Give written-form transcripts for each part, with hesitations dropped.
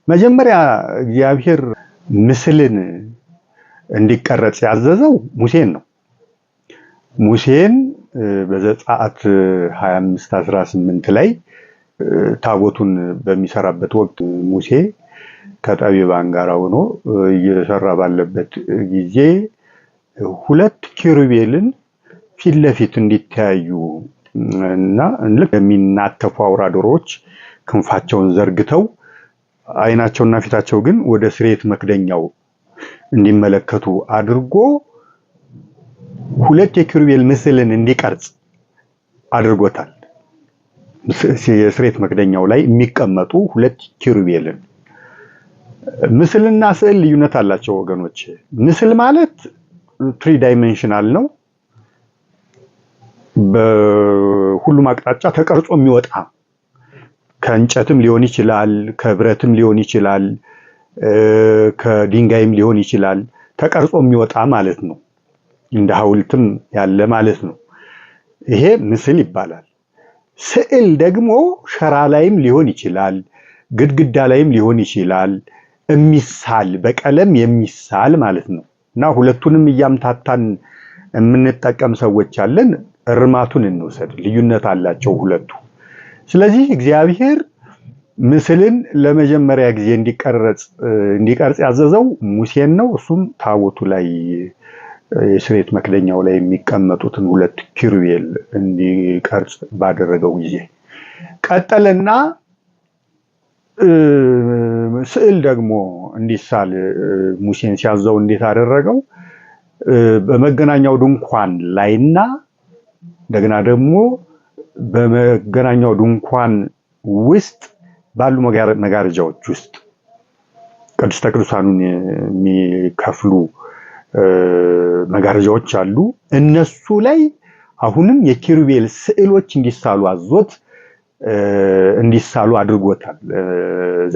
መጀመሪያ እግዚአብሔር ምስልን እንዲቀረጽ ያዘዘው ሙሴን ነው። ሙሴን በዘጸአት 25:18 ላይ ታቦቱን በሚሰራበት ወቅት ሙሴ ከጠቢባን ጋር ሆኖ እየሰራ ባለበት ጊዜ ሁለት ኪሩቤልን ፊት ለፊት እንዲተያዩ እና የሚናተፉ አውራ ዶሮዎች ክንፋቸውን ዘርግተው አይናቸውና ፊታቸው ግን ወደ ስርየት መክደኛው እንዲመለከቱ አድርጎ ሁለት የኪሩቤል ምስልን እንዲቀርጽ አድርጎታል። የስርየት መክደኛው ላይ የሚቀመጡ ሁለት ኪሩቤልን። ምስልና ስዕል ልዩነት አላቸው ወገኖች። ምስል ማለት 3 ዳይሜንሽናል ነው። በሁሉም አቅጣጫ ተቀርጾ የሚወጣ ከእንጨትም ሊሆን ይችላል፣ ከብረትም ሊሆን ይችላል፣ ከድንጋይም ሊሆን ይችላል። ተቀርጾ የሚወጣ ማለት ነው። እንደ ሐውልትም ያለ ማለት ነው። ይሄ ምስል ይባላል። ስዕል ደግሞ ሸራ ላይም ሊሆን ይችላል፣ ግድግዳ ላይም ሊሆን ይችላል። የሚሳል በቀለም የሚሳል ማለት ነው። እና ሁለቱንም እያምታታን የምንጠቀም ሰዎች አለን። እርማቱን እንውሰድ። ልዩነት አላቸው ሁለቱ። ስለዚህ እግዚአብሔር ምስልን ለመጀመሪያ ጊዜ እንዲቀርጽ ያዘዘው ሙሴን ነው። እሱም ታቦቱ ላይ የስርየት መክደኛው ላይ የሚቀመጡትን ሁለት ኪሩቤል እንዲቀርጽ ባደረገው ጊዜ ቀጠለና ስዕል ደግሞ እንዲሳል ሙሴን ሲያዘው እንዴት አደረገው? በመገናኛው ድንኳን ላይና እንደገና ደግሞ በመገናኛው ድንኳን ውስጥ ባሉ መጋረጃዎች ውስጥ ቅድስተ ቅዱሳኑን የሚከፍሉ መጋረጃዎች አሉ። እነሱ ላይ አሁንም የኪሩቤል ስዕሎች እንዲሳሉ አዞት እንዲሳሉ አድርጎታል።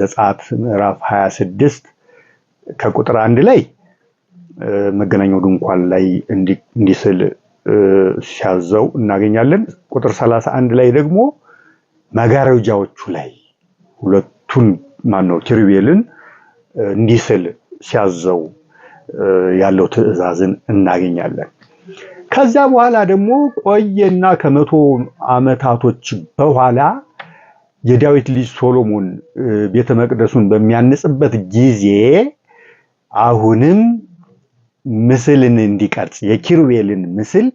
ዘጸአት ምዕራፍ 26 ከቁጥር 1 ላይ መገናኛው ድንኳን ላይ እንዲስል ሲያዘው እናገኛለን። ቁጥር 31 ላይ ደግሞ መጋረጃዎቹ ላይ ሁለቱን ኪሩቤልን እንዲስል ሲያዘው ያለው ትእዛዝን እናገኛለን። ከዛ በኋላ ደግሞ ቆየና ከመቶ ዓመታቶች በኋላ የዳዊት ልጅ ሶሎሞን ቤተ መቅደሱን በሚያንጽበት ጊዜ አሁንም ምስልን እንዲቀርጽ የኪሩቤልን ምስል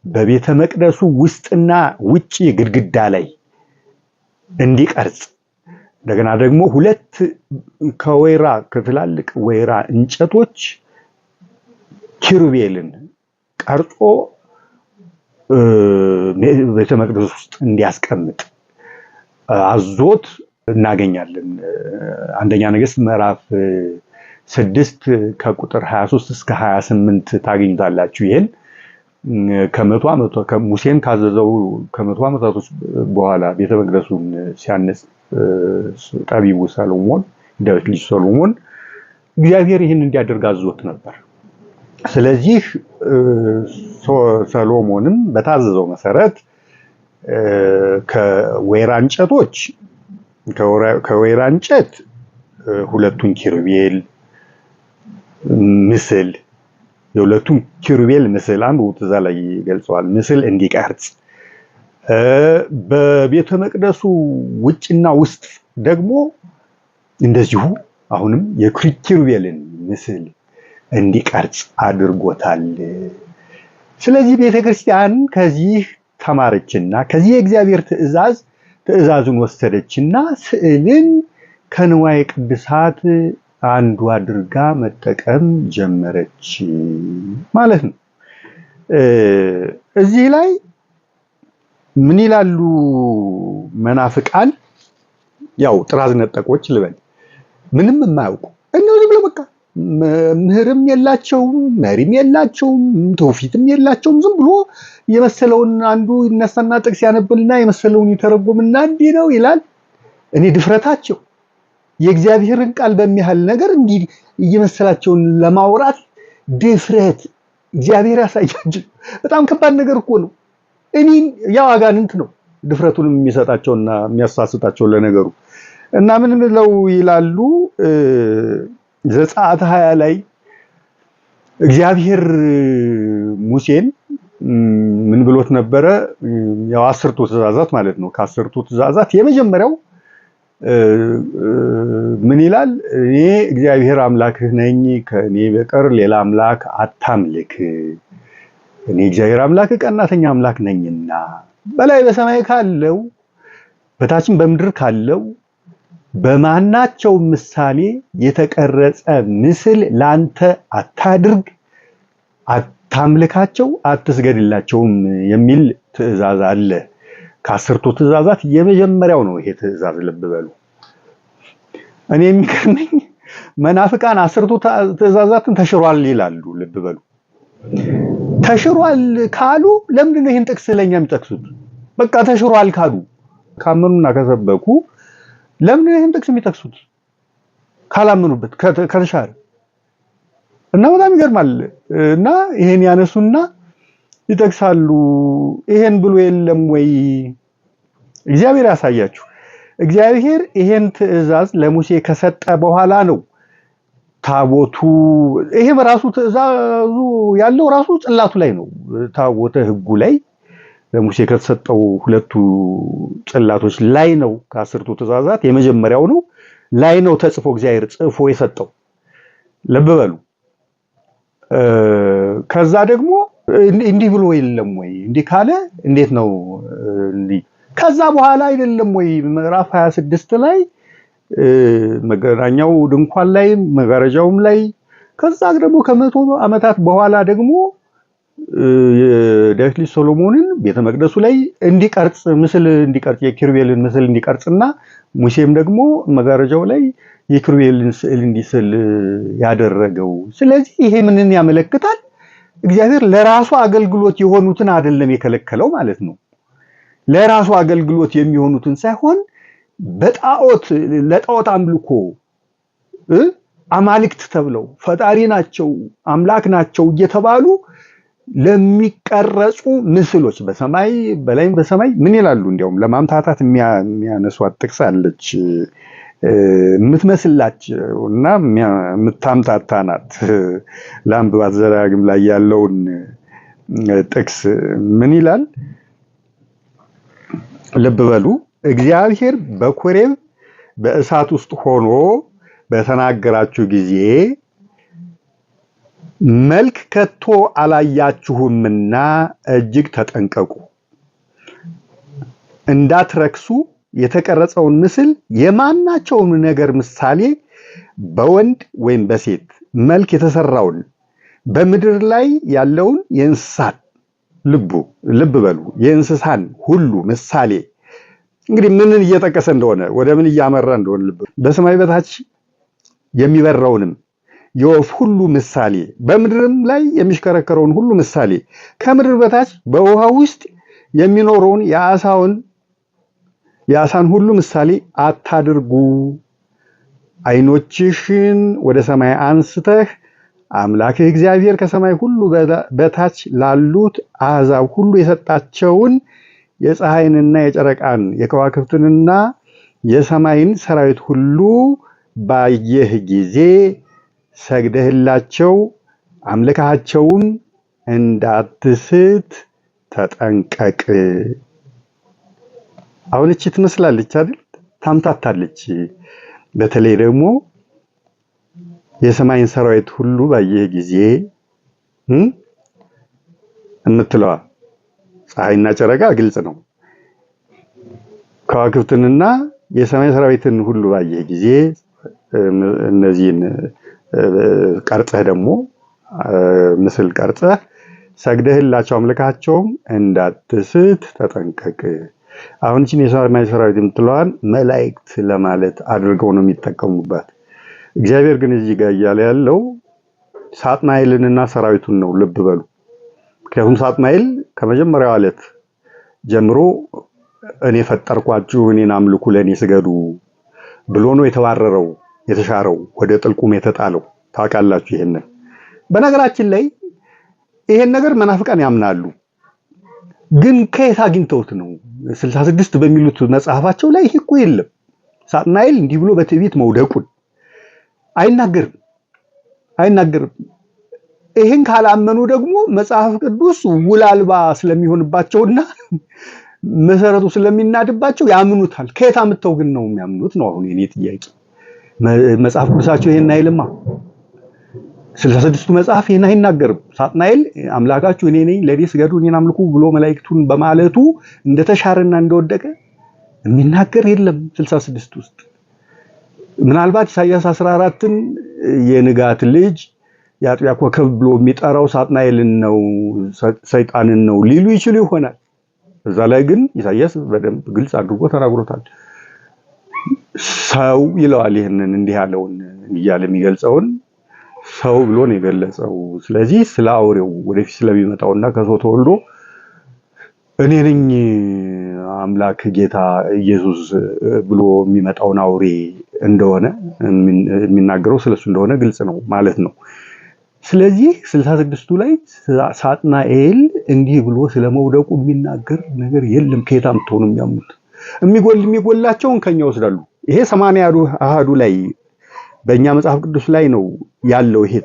በቤተ መቅደሱ ውስጥና ውጪ ግድግዳ ላይ እንዲቀርጽ እንደገና ደግሞ ሁለት ከትላልቅ ወይራ እንጨቶች ኪሩቤልን ቀርጾ ቤተ መቅደስ ውስጥ እንዲያስቀምጥ አዞት እናገኛለን። አንደኛ ነገሥት ምዕራፍ 6 ከቁጥር 23 እስከ 28 ታገኙታላችሁ። ይሄን ሙሴን ካዘዘው ከመቶ ዓመታቶች በኋላ ቤተ መቅደሱን ሲያነጽ ጠቢቡ ሰሎሞን ዳዊት ልጅ ሰሎሞን እግዚአብሔር ይህን እንዲያደርግ አዞት ነበር። ስለዚህ ሰሎሞንም በታዘዘው መሰረት ከወይራ እንጨት ሁለቱን ኪሩቤል ምስል የሁለቱም ኪሩቤል ምስል አንዱ እዛ ላይ ገልጸዋል። ምስል እንዲቀርጽ በቤተ መቅደሱ ውጭና ውስጥ ደግሞ እንደዚሁ አሁንም የኪሩቤልን ምስል እንዲቀርጽ አድርጎታል። ስለዚህ ቤተክርስቲያን ከዚህ ተማረችና ከዚህ የእግዚአብሔር ትእዛዝን ወሰደችና ስዕልን ከንዋየ ቅድሳት አንዱ አድርጋ መጠቀም ጀመረች ማለት ነው። እዚህ ላይ ምን ይላሉ መናፍቃን? ያው ጥራዝ ነጠቆች ልበል፣ ምንም የማያውቁ እነዚህ ብለው በቃ ምህርም የላቸውም፣ መሪም የላቸውም፣ ተውፊትም የላቸውም። ዝም ብሎ የመሰለውን አንዱ ይነሳና ጥቅስ ያነብልና የመሰለውን ይተረጎምና እንዲህ ነው ይላል። እኔ ድፍረታቸው የእግዚአብሔርን ቃል በሚያህል ነገር እንዲህ እየመሰላቸውን ለማውራት ድፍረት እግዚአብሔር ያሳያቸው። በጣም ከባድ ነገር እኮ ነው። እኔ ያው አጋንንት ነው ድፍረቱንም የሚሰጣቸውና የሚያሳስታቸው ለነገሩ እና ምን ብለው ይላሉ? ዘጸአት 20 ላይ እግዚአብሔር ሙሴን ምን ብሎት ነበረ? ያው 10ቱ ትእዛዛት ማለት ነው። ከ10ቱ ትእዛዛት የመጀመሪያው ምን ይላል? እኔ እግዚአብሔር አምላክህ ነኝ፣ ከእኔ በቀር ሌላ አምላክ አታምልክ፣ እኔ እግዚአብሔር አምላክህ ቀናተኛ አምላክ ነኝና በላይ በሰማይ ካለው በታችም በምድር ካለው በማናቸው ምሳሌ የተቀረጸ ምስል ላንተ አታድርግ፣ አታምልካቸው፣ አትስገድላቸውም የሚል ትእዛዝ አለ። ከ10ቱ ትእዛዛት የመጀመሪያው ነው ይሄ ትእዛዝ። ልብ በሉ። እኔ የሚገርመኝ መናፍቃን 10ቱ ትእዛዛትን ተሽሯል ይላሉ። ልብ በሉ። ተሽሯል ካሉ ለምንድን ነው ይሄን ጥቅስ ለኛ የሚጠቅሱት? በቃ ተሽሯል ካሉ ካመኑና ከሰበኩ ለምን ይሄን ጥቅስ የሚጠቅሱት? ካላመኑበት ከተሻረ እና በጣም ይገርማል። እና ይሄን ያነሱና ይጠቅሳሉ። ይሄን ብሎ የለም ወይ? እግዚአብሔር ያሳያችሁ። እግዚአብሔር ይሄን ትእዛዝ ለሙሴ ከሰጠ በኋላ ነው ታቦቱ። ይሄ በራሱ ትእዛዙ ያለው ራሱ ጽላቱ ላይ ነው። ታቦተ ሕጉ ላይ ለሙሴ ከተሰጠው 2ቱ ጽላቶች ላይ ነው። ከ10ቱ ትእዛዛት የመጀመሪያው ነው ላይ ነው ተጽፎ እግዚአብሔር ጽፎ የሰጠው። ልብ በሉ። ከዛ ደግሞ እንዲህ ብሎ የለም ወይ? እንዲህ ካለ እንዴት ነው እንዲህ? ከዛ በኋላ አይደለም ወይ ምዕራፍ 26 ላይ መገናኛው ድንኳን ላይ መጋረጃውም ላይ ከዛ ደግሞ ከ100 ዓመታት በኋላ ደግሞ ዳዊት ልጅ ሶሎሞንን ቤተ መቅደሱ ላይ እንዲቀርጽ ምስል እንዲቀርጽ የኪሩቤልን ምስል እንዲቀርጽና ሙሴም ደግሞ መጋረጃው ላይ የኪሩቤልን ስዕል እንዲስል ያደረገው። ስለዚህ ይሄ ምንን ያመለክታል? እግዚአብሔር ለራሱ አገልግሎት የሆኑትን አይደለም የከለከለው ማለት ነው። ለራሱ አገልግሎት የሚሆኑትን ሳይሆን በጣዖት ለጣዖት አምልኮ አማልክት ተብለው ፈጣሪ ናቸው አምላክ ናቸው እየተባሉ ለሚቀረጹ ምስሎች በሰማይ በላይም በሰማይ ምን ይላሉ? እንዲያውም ለማምታታት የሚያነሷት ጥቅስ አለች የምትመስላቸውና የምታምታታ ናት። ለአንብባት ዘዳግም ላይ ያለውን ጥቅስ ምን ይላል? ልብ በሉ። እግዚአብሔር በኮሬብ በእሳት ውስጥ ሆኖ በተናገራችሁ ጊዜ መልክ ከቶ አላያችሁምና እጅግ ተጠንቀቁ፣ እንዳትረክሱ የተቀረጸውን ምስል የማናቸውን ነገር ምሳሌ በወንድ ወይም በሴት መልክ የተሰራውን በምድር ላይ ያለውን የእንስሳት ልብ በሉ የእንስሳን ሁሉ ምሳሌ። እንግዲህ ምንን እየጠቀሰ እንደሆነ ወደ ምን እያመራ እንደሆነ ልብ። በሰማይ በታች የሚበረውንም የወፍ ሁሉ ምሳሌ፣ በምድርም ላይ የሚሽከረከረውን ሁሉ ምሳሌ፣ ከምድር በታች በውሃ ውስጥ የሚኖረውን የአሳን ሁሉ ምሳሌ አታድርጉ። ዓይኖችሽን ወደ ሰማይ አንስተህ አምላክህ እግዚአብሔር ከሰማይ ሁሉ በታች ላሉት አሕዛብ ሁሉ የሰጣቸውን የፀሐይንና የጨረቃን የከዋክብትንና የሰማይን ሰራዊት ሁሉ ባየህ ጊዜ ሰግደህላቸው አምልካቸውን እንዳትስት ተጠንቀቅ። አሁን እቺ ትመስላለች አይደል? ታምታታለች። በተለይ ደግሞ የሰማይን ሰራዊት ሁሉ ባየህ ጊዜ የምትለዋ ፀሐይና ጨረቃ ግልጽ ነው። ከዋክብትንና የሰማይ ሰራዊትን ሁሉ ባየህ ጊዜ እነዚህን ቀርጸህ ደግሞ ምስል ቀርጸህ ሰግደህላቸው አምልካቸውም እንዳትስት ተጠንቀቅ። አሁን እቺን የሰማይ ሰራዊት የምትለዋን መላእክት ለማለት አድርገው ነው የሚጠቀሙባት። እግዚአብሔር ግን እዚህ ጋር እያለ ያለው ሳጥናኤልንና ሰራዊቱን ነው። ልብ በሉ። ምክንያቱም ሳጥናኤል ከመጀመሪያው ዕለት ጀምሮ እኔ ፈጠርኳችሁ እኔን አምልኩ ለእኔ ስገዱ ብሎ ነው የተባረረው የተሻረው ወደ ጥልቁም የተጣለው። ታውቃላችሁ ይሄንን። በነገራችን ላይ ይሄን ነገር መናፍቃን ያምናሉ። ግን ከየት አግኝተውት ነው? 66 በሚሉት መጽሐፋቸው ላይ ይሄ እኮ የለም። ሳጥናኤል እንዲህ ብሎ በትዕቢት መውደቁን አይናገርም። ይህን ካላመኑ ደግሞ መጽሐፍ ቅዱስ ውል አልባ ስለሚሆንባቸውና መሰረቱ ስለሚናድባቸው ያምኑታል። ከየት አምጥተው ግን ነው የሚያምኑት ነው አሁን የኔ ጥያቄ። መጽሐፍ ቅዱሳቸው ይሄን አይልማ። 66ቱ መጽሐፍ ይሄን አይናገርም። ሳጥናኤል አምላካችሁ እኔ ነኝ ለኔ ስገዱ እኔን አምልኩ ብሎ መላእክቱን በማለቱ እንደተሻረና እንደወደቀ የሚናገር የለም 66 ውስጥ። ምናልባት ኢሳይያስ 14ን የንጋት ልጅ የአጥቢያ ኮከብ ብሎ የሚጠራው ሳጥናኤልን ነው ሰይጣንን ነው ሊሉ ይችሉ ይሆናል። እዛ ላይ ግን ኢሳይያስ በደንብ ግልጽ አድርጎ ተናግሮታል። ሰው ይለዋል። ይሄንን እንዲህ ያለውን እያለ የሚገልጸውን ሰው ብሎ ነው የገለጸው። ስለዚህ ስለ አውሬው ወደፊት ስለሚመጣውና ከሰው ተወልዶ እኔ ነኝ አምላክ ጌታ ኢየሱስ ብሎ የሚመጣውን አውሬ እንደሆነ የሚናገረው ስለሱ እንደሆነ ግልጽ ነው ማለት ነው። ስለዚህ 66ቱ ላይ ሳጥናኤል እንዲህ ብሎ ስለመውደቁ የሚናገር ነገር የለም። ከየት አምጥተው ነው የሚያምኑት? የሚጎላቸውን ከኛ ወስዳሉ። ይሄ 80 አሃዱ ላይ በእኛ መጽሐፍ ቅዱስ ላይ ነው ያለው። ይሄ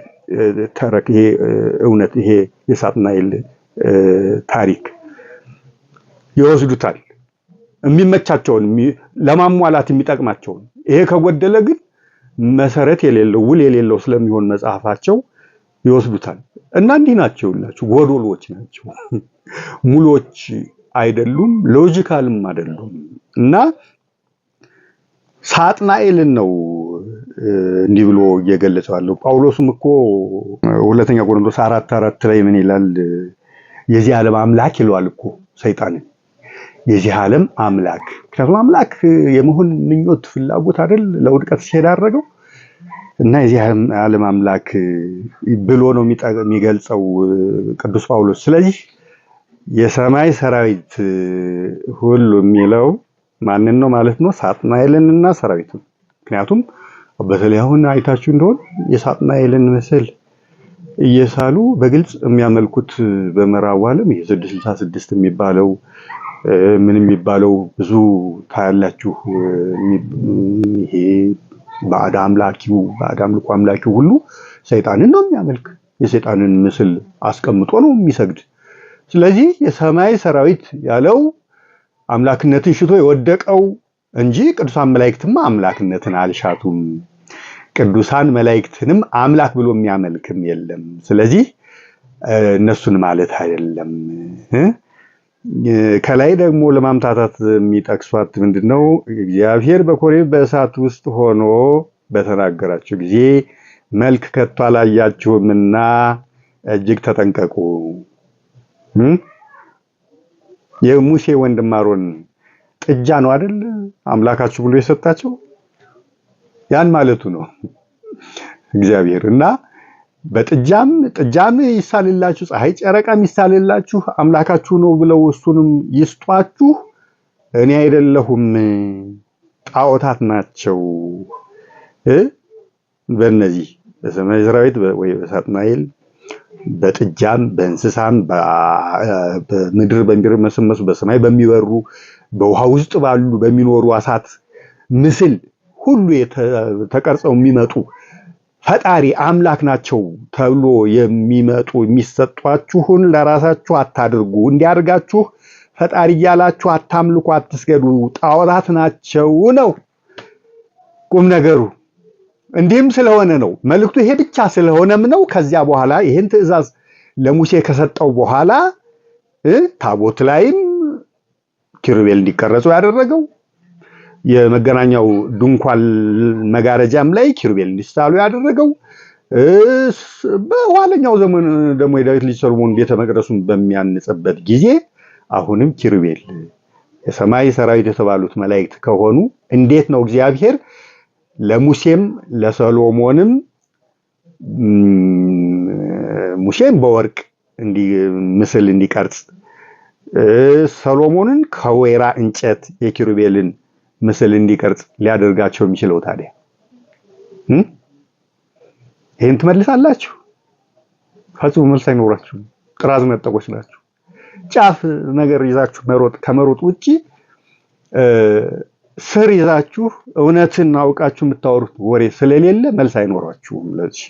ተረክ ይሄ እውነት ይሄ የሳጥናኤል ታሪክ ይወስዱታል። የሚመቻቸውን ለማሟላት የሚጠቅማቸውን። ይሄ ከጎደለ ግን መሰረት የሌለው ውል የሌለው ስለሚሆን መጽሐፋቸው ይወስዱታል። እና እንዲህ ናቸው ሁላችሁ ጎዶሎች ናቸው። ሙሎች አይደሉም፣ ሎጂካልም አይደሉም። እና ሳጥናኤልን ነው እንዲህ ብሎ እየገለጸው ያለው። ጳውሎስም እኮ ሁለተኛ ቆሮንቶስ 4:4 ላይ ምን ይላል? የዚህ ዓለም አምላክ ይለዋል እኮ ሰይጣንን። የዚህ ዓለም አምላክ ምክንያቱም አምላክ የመሆን ምኞት ፍላጎት አይደል ለውድቀት ሲዳረገው እና የዚህ ዓለም አምላክ ብሎ ነው የሚገልጸው ቅዱስ ጳውሎስ። ስለዚህ የሰማይ ሰራዊት ሁሉ የሚለው ማንን ነው ማለት ነው? ሳጥናኤልንና ሰራዊቱን። ምክንያቱም በተለይ አሁን አይታችሁ እንደሆነ የሳጥናኤልን ምስል እየሳሉ በግልጽ የሚያመልኩት በምዕራቡ ዓለም ይሄ 666 የሚባለው ምን የሚባለው ብዙ ታያላችሁ። ይሄ ባዕድ አምልኮ አምላኪው ሁሉ ሰይጣንን ነው የሚያመልክ። የሰይጣንን ምስል አስቀምጦ ነው የሚሰግድ። ስለዚህ የሰማይ ሰራዊት ያለው አምላክነትን ሽቶ የወደቀው እንጂ ቅዱሳን መላእክትማ አምላክነትን አልሻቱም። ቅዱሳን መላእክትንም አምላክ ብሎ የሚያመልክም የለም። ስለዚህ እነሱን ማለት አይደለም። ከላይ ደግሞ ለማምታታት የሚጠቅሷት ምንድነው? እግዚአብሔር በኮሬብ በእሳት ውስጥ ሆኖ በተናገራቸው ጊዜ መልክ ከቶ አላያችሁምና እጅግ ተጠንቀቁ። የሙሴ ወንድም አሮን ጥጃ ነው አይደል አምላካችሁ ብሎ የሰጣቸው? ያን ማለቱ ነው እግዚአብሔር። እና ጥጃም ይሳልላችሁ፣ ፀሐይ ጨረቃም ይሳልላችሁ አምላካችሁ ነው ብለው እሱንም ይስጧችሁ። እኔ አይደለሁም ጣዖታት ናቸው። በእነዚህ በሰማይ ሰራዊት ወይ በሳጥናኤል በጥጃም በእንስሳም በምድር በሚርመሰመሱ በሰማይ በሚበሩ በውሃ ውስጥ ባሉ በሚኖሩ አሳት ምስል ሁሉ ተቀርጸው የሚመጡ ፈጣሪ አምላክ ናቸው ተብሎ የሚመጡ የሚሰጧችሁን ለራሳችሁ አታድርጉ። እንዲያርጋችሁ ፈጣሪ እያላችሁ አታምልኩ፣ አትስገዱ፣ ጣዖታት ናቸው ነው ቁም ነገሩ። እንዲህም ስለሆነ ነው መልእክቱ ይሄ ብቻ ስለሆነም ነው። ከዚያ በኋላ ይሄን ትእዛዝ ለሙሴ ከሰጠው በኋላ ታቦት ላይም ኪሩቤል እንዲቀረጹ ያደረገው የመገናኛው ድንኳን መጋረጃም ላይ ኪሩቤል እንዲሳሉ ያደረገው በኋለኛው ዘመን ደግሞ የዳዊት ልጅ ሰሎሞን ቤተ መቅደሱን በሚያንጽበት ጊዜ አሁንም ኪሩቤል የሰማይ ሰራዊት የተባሉት መላእክት ከሆኑ እንዴት ነው እግዚአብሔር ለሙሴም ለሰሎሞንም ሙሴን በወርቅ ምስል እንዲቀርጽ ሰሎሞንን ከወይራ እንጨት የኪሩቤልን ምስል እንዲቀርጽ ሊያደርጋቸው የሚችለው ታዲያ? ይሄን ትመልሳላችሁ? ፈጽሞ መልስ አይኖራችሁም። ጥራዝ ነጠቆች ናችሁ። ጫፍ ነገር ይዛችሁ ከመሮጥ ውጪ ስር ይዛችሁ እውነትን አውቃችሁ የምታወሩት ወሬ ስለሌለ መልስ አይኖራችሁም ለዚህ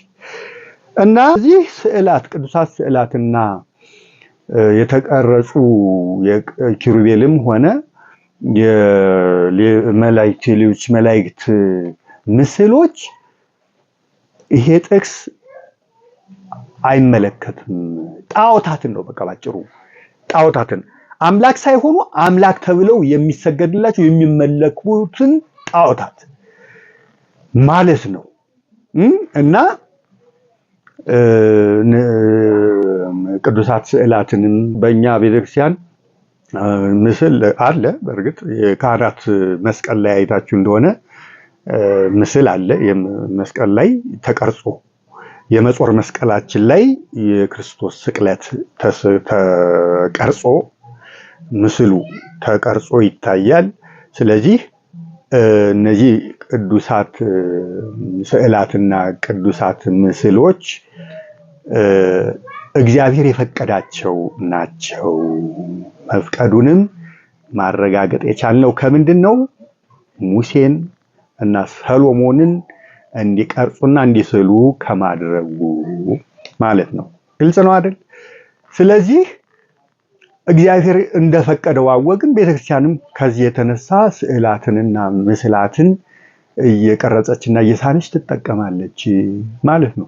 እና እዚህ ስዕላት ቅዱሳት ስዕላትና የተቀረጹ የኪሩቤልም ሆነ የመላእክት መላእክት ምስሎች ይሄ ጥቅስ አይመለከትም። ጣዖታትን ነው በቃ ባጭሩ ጣዖታትን አምላክ ሳይሆኑ አምላክ ተብለው የሚሰገድላቸው የሚመለኩትን ጣዖታት ማለት ነው እና ቅዱሳት ስዕላትንም በእኛ ቤተክርስቲያን ምስል አለ። በእርግጥ የካህናት መስቀል ላይ አይታችሁ እንደሆነ ምስል አለ። መስቀል ላይ ተቀርጾ የመጾር መስቀላችን ላይ የክርስቶስ ስቅለት ተቀርጾ ምስሉ ተቀርጾ ይታያል። ስለዚህ እነዚህ ቅዱሳት ስዕላትና ቅዱሳት ምስሎች እግዚአብሔር የፈቀዳቸው ናቸው። መፍቀዱንም ማረጋገጥ የቻልነው ከምንድን ነው? ሙሴን እና ሰሎሞንን እንዲቀርጹና እንዲስሉ ከማድረጉ ማለት ነው። ግልጽ ነው አይደል? ስለዚህ እግዚአብሔር እንደፈቀደው አወቅን። ቤተክርስቲያንም ከዚህ የተነሳ ስዕላትንና ምስላትን እየቀረጸችና እየሳለች ትጠቀማለች ማለት ነው።